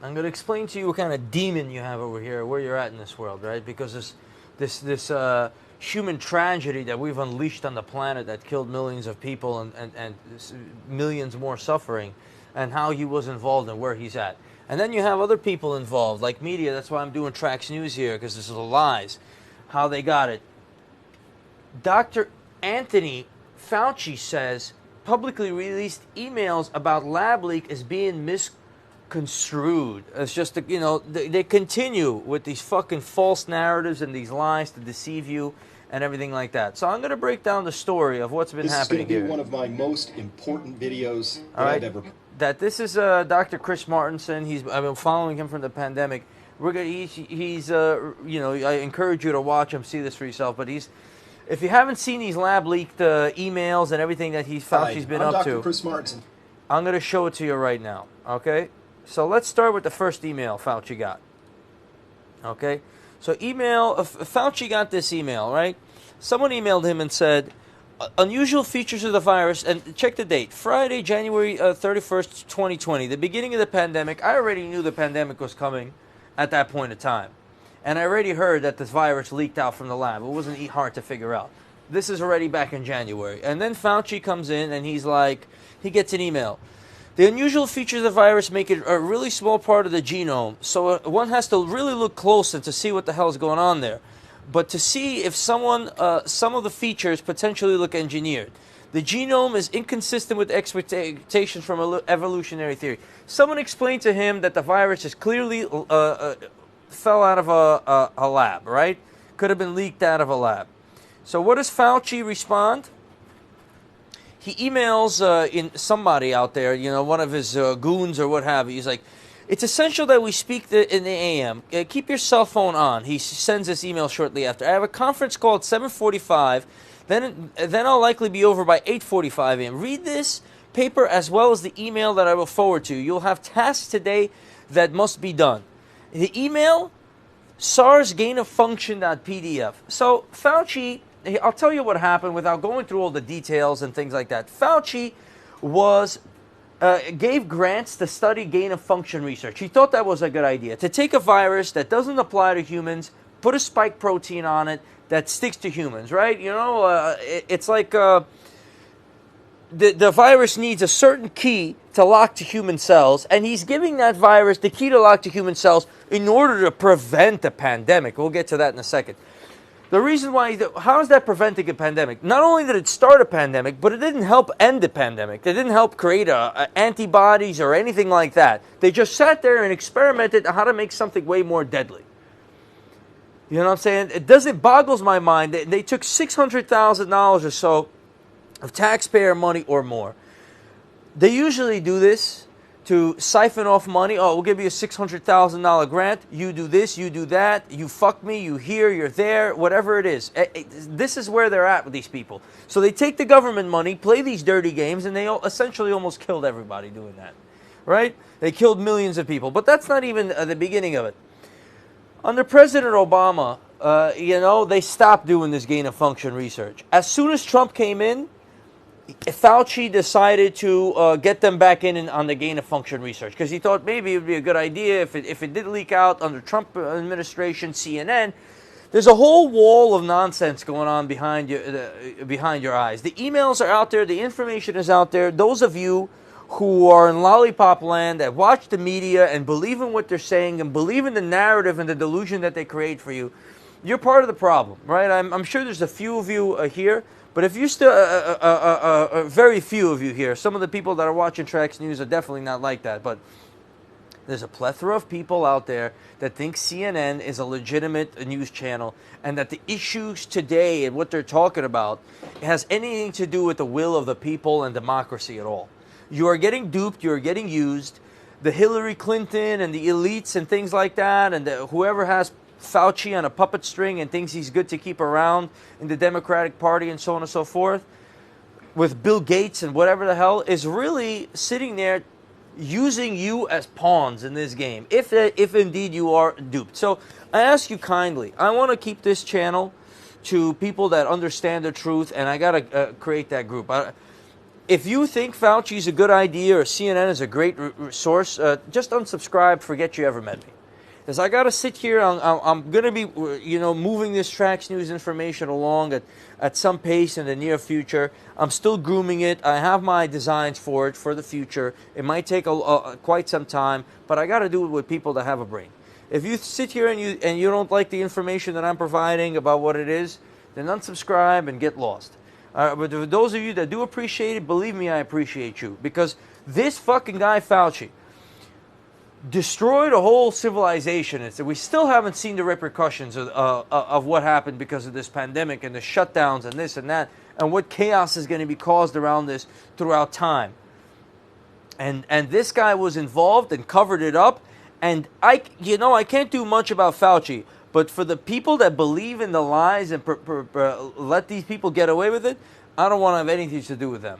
I'm going to explain to you what kind of demon you have over here, where you're at in this world, right? Because this human tragedy that we've unleashed on the planet that killed millions of people and millions more suffering, and how he was involved and where he's at. And then you have other people involved, like media. That's why I'm doing Trax News here, because this is the lies, how they got it. Dr. Anthony Fauci says publicly released emails about lab leak is being misconstrued. It's just, they continue with these fucking false narratives and these lies to deceive you and everything like that. So I'm going to break down the story of what's been happening here. This is going to be one of my most important videos I've ever. That this is Dr. Chris Martinson. I've been following him from the pandemic. I encourage you to watch him, see this for yourself. But if you haven't seen these lab leaked emails and everything that Fauci's been up to, Dr. Chris Martinson. I'm going to show it to you right now. Okay, so let's start with the first email Fauci got. Okay, so Fauci got this email, right? Someone emailed him and said, unusual features of the virus, and check the date, Friday, January 31st, 2020, the beginning of the pandemic. I already knew the pandemic was coming at that point in time. And I already heard that this virus leaked out from the lab. It wasn't hard to figure out. This is already back in January. And then Fauci comes in and he gets an email. The unusual features of the virus make it a really small part of the genome, so one has to really look closer to see what the hell is going on there. But to see if some of the features potentially look engineered. The genome is inconsistent with expectations from evolutionary theory. Someone explained to him that the virus is clearly fell out of a lab, right? Could have been leaked out of a lab. So what does Fauci respond? He emails in somebody out there, one of his goons or what have you. He's like, it's essential that we speak in the AM. Keep your cell phone on. He sends this email shortly after. I have a conference call at 7:45. Then I'll likely be over by 8:45 a.m. Read this paper as well as the email that I will forward to you. You'll have tasks today that must be done. The email, SARS gain of function.pdf. So Fauci, I'll tell you what happened without going through all the details and things like that. Fauci gave grants to study gain of function research. He thought that was a good idea. To take a virus that doesn't apply to humans, put a spike protein on it that sticks to humans, right? It's like the virus needs a certain key to lock to human cells, and he's giving that virus the key to lock to human cells in order to prevent the pandemic. We'll get to that in a second. The reason why, how is that preventing a pandemic? Not only did it start a pandemic, but it didn't help end the pandemic. It didn't help create antibodies or anything like that. They just sat there and experimented on how to make something way more deadly. You know what I'm saying? It boggles my mind. They took $600,000 or so of taxpayer money or more. They usually do this to siphon off money. Oh, we'll give you a $600,000 grant. You do this, you do that. You fuck me, you here, you're there, whatever it is. This is where they're at with these people. So they take the government money, play these dirty games, and they essentially almost killed everybody doing that. Right? They killed millions of people. But that's not even the beginning of it. Under President Obama, they stopped doing this gain of function research. As soon as Trump came in, Fauci decided to get them back in on the gain of function research because he thought maybe it would be a good idea if it did leak out under Trump administration, CNN. There's a whole wall of nonsense going on behind your eyes. The emails are out there. The information is out there. Those of you who are in lollipop land that watch the media and believe in what they're saying and believe in the narrative and the delusion that they create for you, you're part of the problem, right? I'm sure there's a few of you here. But if you still, very few of you here, some of the people that are watching Trax News are definitely not like that. But there's a plethora of people out there that think CNN is a legitimate news channel and that the issues today and what they're talking about has anything to do with the will of the people and democracy at all. You are getting duped. You are getting used. The Hillary Clinton and the elites and things like that and whoever has Fauci on a puppet string and thinks he's good to keep around in the Democratic Party and so on and so forth, with Bill Gates and whatever the hell, is really sitting there using you as pawns in this game, if indeed you are duped. So I ask you kindly, I want to keep this channel to people that understand the truth, and I got to create that group. if you think Fauci is a good idea or CNN is a great source, just unsubscribe. Forget you ever met me. Because I got to sit here. I'm going to be, moving this Trax News information along at some pace in the near future. I'm still grooming it. I have my designs for it for the future. It might take quite some time, but I got to do it with people that have a brain. If you sit here and you don't like the information that I'm providing about what it is, then unsubscribe and get lost. But for those of you that do appreciate it, believe me, I appreciate you. Because this fucking guy, Fauci, destroyed a whole civilization. We still haven't seen the repercussions of what happened because of this pandemic and the shutdowns and this and that, and what chaos is going to be caused around this throughout time. And this guy was involved and covered it up. And I can't do much about Fauci. But for the people that believe in the lies and let these people get away with it, I don't want to have anything to do with them.